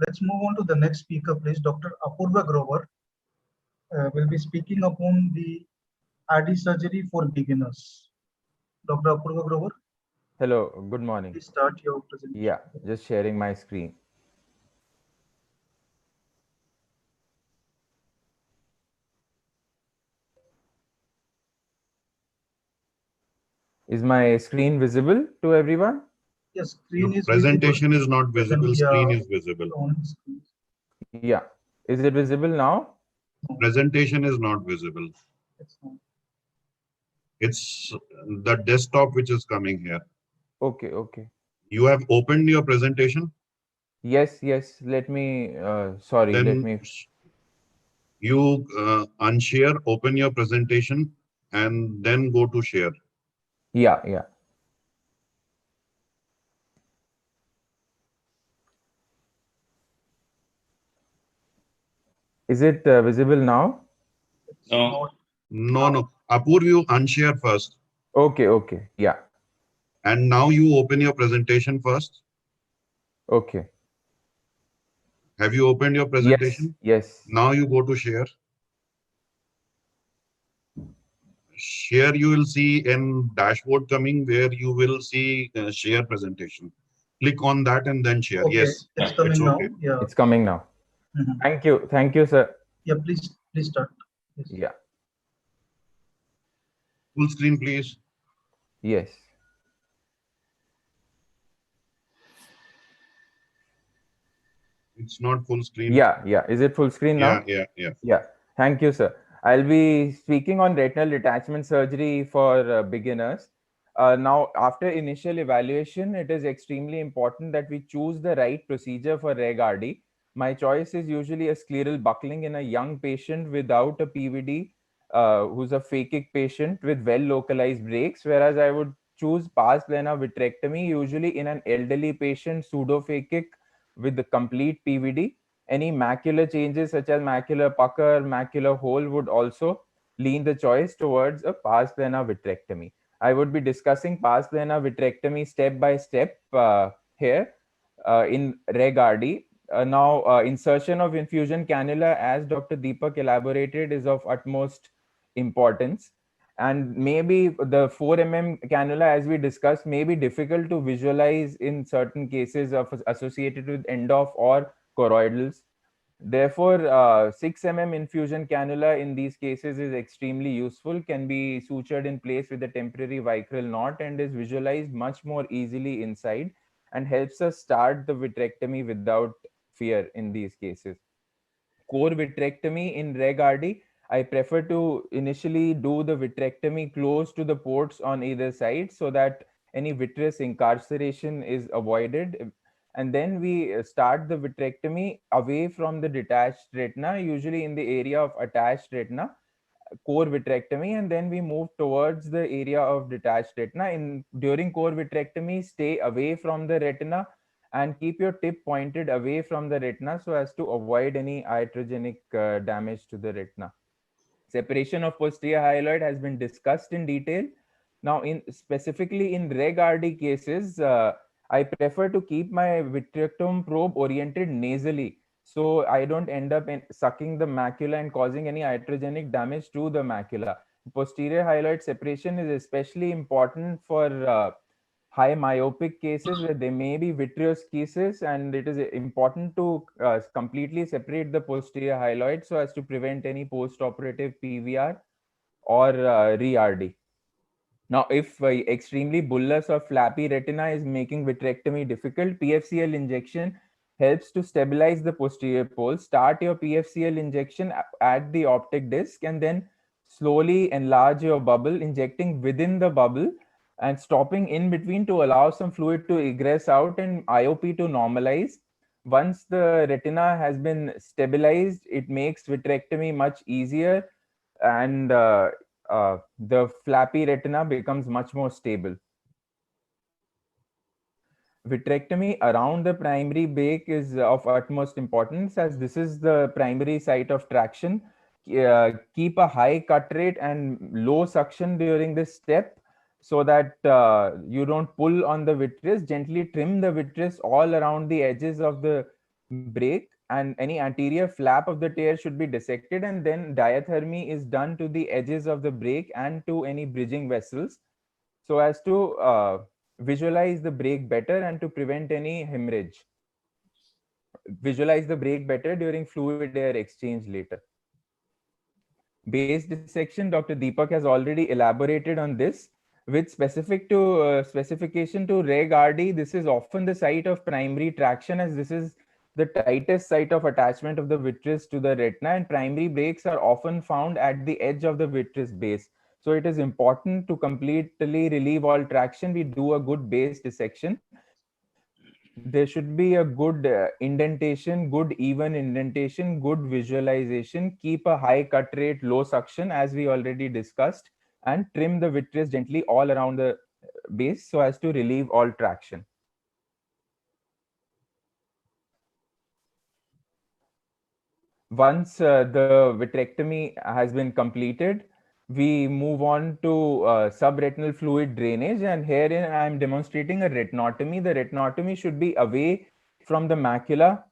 let's move on to the next speaker, please. Dr. Apurva Grover will be speaking upon the RD surgery for beginners. Dr. Apurva Grover, Hello, good morning. please start your presentation. Yeah, just sharing my screen. Is my screen visible to everyone? Yes, Your screen is visible. presentation is not Present, visible, yeah, screen is visible. on screen. Yeah. Is it visible now? No, Presentation is not visible. it's not. It's the desktop which is coming here. Okay, okay. You have opened your presentation, Yes, yes. Let me, sorry, let then me, you unshare, open your presentation, and then go to share. yeah, yeah. Is it visible now? It's No. not. No. Apurv, you unshare first. Okay, okay. Yeah, And now you open your presentation first. okay. Have you opened your Yes, presentation? yes. Now you go to share. Share, you will see in dashboard coming where you will see share presentation. Click on that and then share. Okay, Yes, it's it's coming now. okay. Yeah. It's coming now. Mhm. Thank you, sir. Yeah, please start. Yes. Yeah, Full screen, please. yes. It's not full screen. Yeah, yeah. Is it full screen now? Yeah. Yeah, thank you, sir. I'll be speaking on retinal detachment surgery for beginners. Now, after initial evaluation, it is extremely important that we choose the right procedure for Reg RD. My choice is usually a scleral buckling in a young patient without a PVD, who's a phakic patient with well localized breaks, whereas I would choose pars plana vitrectomy, usually in an elderly patient, pseudophakic with the complete PVD. Any macular changes such as macular pucker, macular hole would also lean the choice towards a pars plana vitrectomy. I would be discussing pars plana vitrectomy step by step here in Reg RD. Now, insertion of infusion cannula, as Dr. Deepak elaborated, is of utmost importance. And maybe the 4 cannula, as we discussed, may be difficult to visualize in certain cases of associated with end-off or choroidals. Therefore, 6 infusion cannula in these cases is extremely useful, can be sutured in place with a temporary vicryl knot and is visualized much more easily inside and helps us start the vitrectomy without fear in these cases. Core vitrectomy in Reg RD, I prefer to initially do the vitrectomy close to the ports on either side so that any vitreous incarceration is avoided. And then we start the vitrectomy away from the detached retina, usually in the area of attached retina, core vitrectomy, and then we move towards the area of detached retina. In during core vitrectomy, stay away from the retina and keep your tip pointed away from the retina so as to avoid any iatrogenic damage to the retina. Separation of posterior hyaloid has been discussed in detail. Now, in specifically in Reg RD cases, I prefer to keep my vitrectomy probe oriented nasally, so I don't end up in sucking the macula and causing any iatrogenic damage to the macula. Posterior hyaloid separation is especially important for high myopic cases where there may be vitreous cases, and it is important to completely separate the posterior hyaloid so as to prevent any post-operative PVR or re-RD. Now, if extremely bullous or flappy retina is making vitrectomy difficult, PFCL injection helps to stabilize the posterior pole. Start your PFCL injection at the optic disc and then slowly enlarge your bubble, injecting within the bubble and stopping in between to allow some fluid to egress out and IOP to normalize. Once the retina has been stabilized, it makes vitrectomy much easier, and the flappy retina becomes much more stable. Vitrectomy around the primary bake is of utmost importance, as this is the primary site of traction. Keep a high cut rate and low suction during this step so that you don't pull on the vitreous. Gently trim the vitreous all around the edges of the break, and any anterior flap of the tear should be dissected, and then diathermy is done to the edges of the break and to any bridging vessels, so as to visualize the break better and to prevent any hemorrhage. Visualize the break better during fluid air exchange later. Base dissection, Dr. Deepak has already elaborated on this. With specification to Reg RD, this is often the site of primary traction, as this is the tightest site of attachment of the vitreous to the retina, and primary breaks are often found at the edge of the vitreous base. So it is important to completely relieve all traction. We do a good base dissection. There should be a good indentation, good even indentation, good visualization, keep a high cut rate, low suction, as we already discussed, and trim the vitreous gently all around the base so as to relieve all traction. Once the vitrectomy has been completed, we move on to subretinal fluid drainage, and herein I am demonstrating a retinotomy. The retinotomy should be away from the macula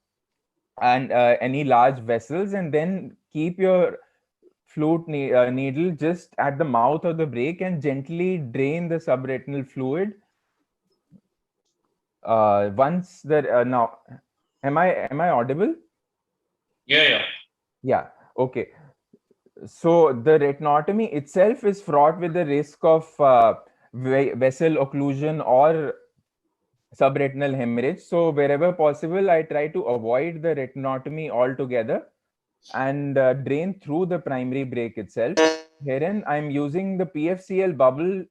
and any large vessels, and then keep your flute needle just at the mouth of the break and gently drain the subretinal fluid. Once the now, am I audible? Yeah. Okay. So the retinotomy itself is fraught with the risk of vessel occlusion or subretinal hemorrhage. So wherever possible, I try to avoid the retinotomy altogether and drain through the primary break itself. Herein, I'm using the PFCL bubble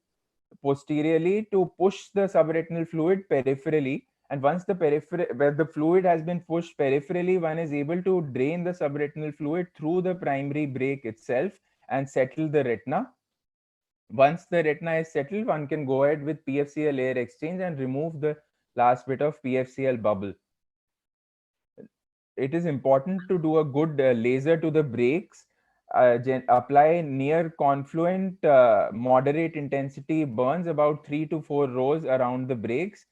posteriorly to push the subretinal fluid peripherally. And once where the fluid has been pushed peripherally, one is able to drain the subretinal fluid through the primary break itself and settle the retina. Once the retina is settled, one can go ahead with PFCL air exchange and remove the last bit of PFCL bubble. It is important to do a good laser to the breaks, apply near confluent moderate intensity burns about 3 to 4 rows around the breaks.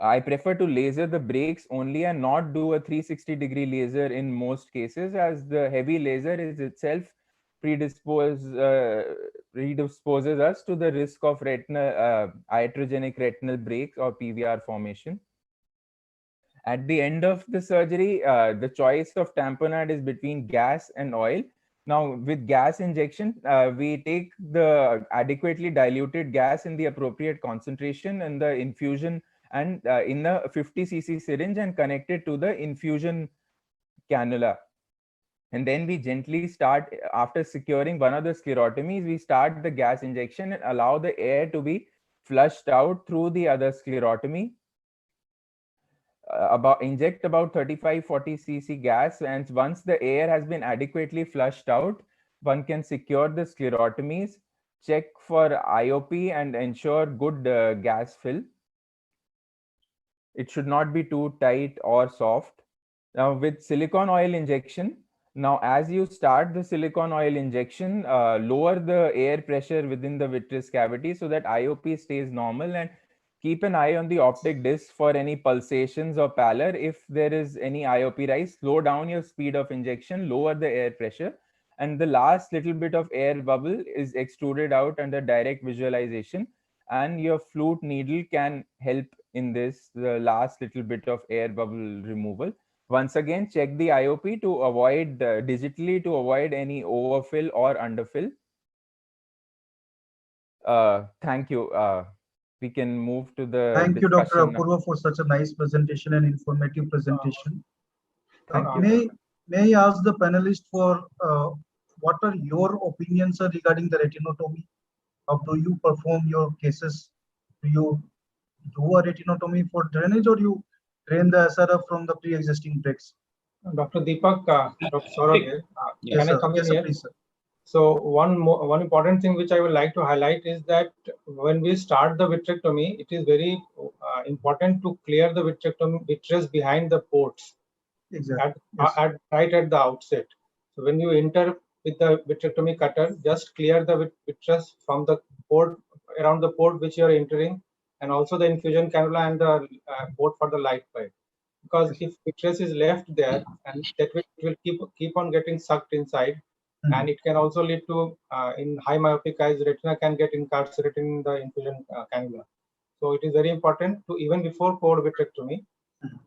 I prefer to laser the breaks only and not do a 360-degree laser in most cases, as the heavy laser is itself predisposes us to the risk of iatrogenic retinal breaks or PVR formation. At the end of the surgery, the choice of tamponade is between gas and oil. Now, with gas injection, we take the adequately diluted gas in the appropriate concentration and the infusion and in the 50 cc syringe and connect it to the infusion cannula. And then we gently start, after securing one of the sclerotomies, we start the gas injection and allow the air to be flushed out through the other sclerotomy. Inject about 35-40 cc gas, and once the air has been adequately flushed out, one can secure the sclerotomies, check for IOP, and ensure good gas fill. It should not be too tight or soft. Now with silicone oil injection, now as you start the silicone oil injection, lower the air pressure within the vitreous cavity so that IOP stays normal, and keep an eye on the optic disc for any pulsations or pallor. If there is any IOP rise, slow down your speed of injection, lower the air pressure, and the last little bit of air bubble is extruded out under direct visualization, and your flute needle can help in this, the last little bit of air bubble removal. Once again, check the IOP to avoid digitally to avoid any overfill or underfill. Thank you. We can move to the Thank you, Dr. discussion now. Apurva, for such a nice presentation and informative presentation. Thank you. May I ask the panelists for what are your opinions regarding the retinotomy? How do you perform your cases? Do you do a retinotomy for drainage, or you drain the SRF from the pre-existing breaks? Dr. Deepak, Dr. Saurabh here. Yes, Can I sir. come Yes, in sir, here? please, sir. So one important thing which I would like to highlight is that when we start the vitrectomy, it is very important to clear the vitreous behind the ports. Exactly. Right at the outset. So when you enter with the vitrectomy cutter, just clear the vitreous from the port, around the port which you are entering, and also the infusion cannula and the port for the light pipe. because if vitreous is left there, and that will keep on getting sucked inside, and it can also lead to in high myopic eyes, retina can get incarcerated in the infusion cannula. So it is very important to, even before port vitrectomy,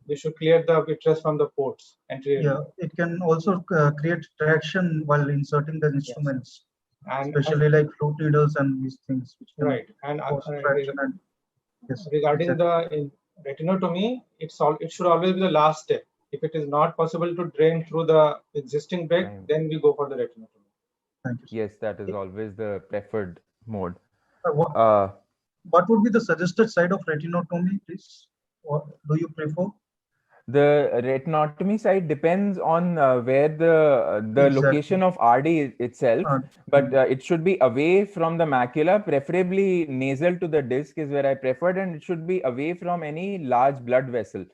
we should clear the vitreous from the ports anteriorly. Yeah, it can also create traction while inserting the instruments, And especially like flute needles and these things. Which can right, and cause traction and yes, regarding exactly. the retinotomy, it should always be the last step. If it is not possible to drain through the existing bag, Right. then we go for the retinotomy. Thank you. Sir. Yes, that is always the preferred mode. What would be the suggested side of retinotomy, please? What do you prefer? The retinotomy side depends on where the Exactly. location of RD itself, but it should be away from the macula, preferably nasal to the disc is where I preferred, and it should be away from any large blood vessel.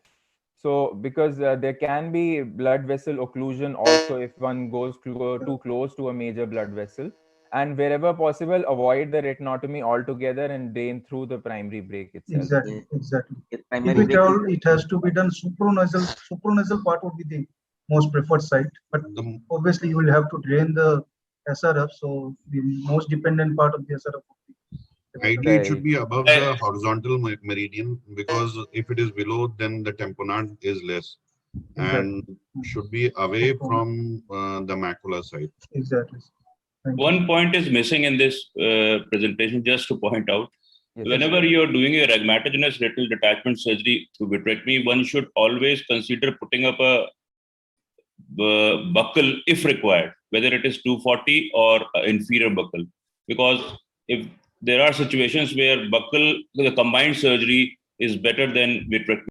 So because there can be blood vessel occlusion also if one goes too close to a major blood vessel. And wherever possible, avoid the retinotomy altogether and drain through the primary break itself. Exactly, exactly. If If at all, it has to be done supranasal. Supranasal part would be the most preferred site, but obviously you will have to drain the SRF. So the most dependent part of the SRF would be. Ideally, it should be above the horizontal meridian, because if it is below, then the tamponade is less and should be away from the macula side. Exactly. One point is missing in this presentation, just to point out. Yes. Whenever you're doing a rhegmatogenous retinal detachment surgery through vitrectomy, one should always consider putting up a buckle if required, whether it is 240 or inferior buckle. Because if there are situations where buckle, the combined surgery is better than vitrectomy.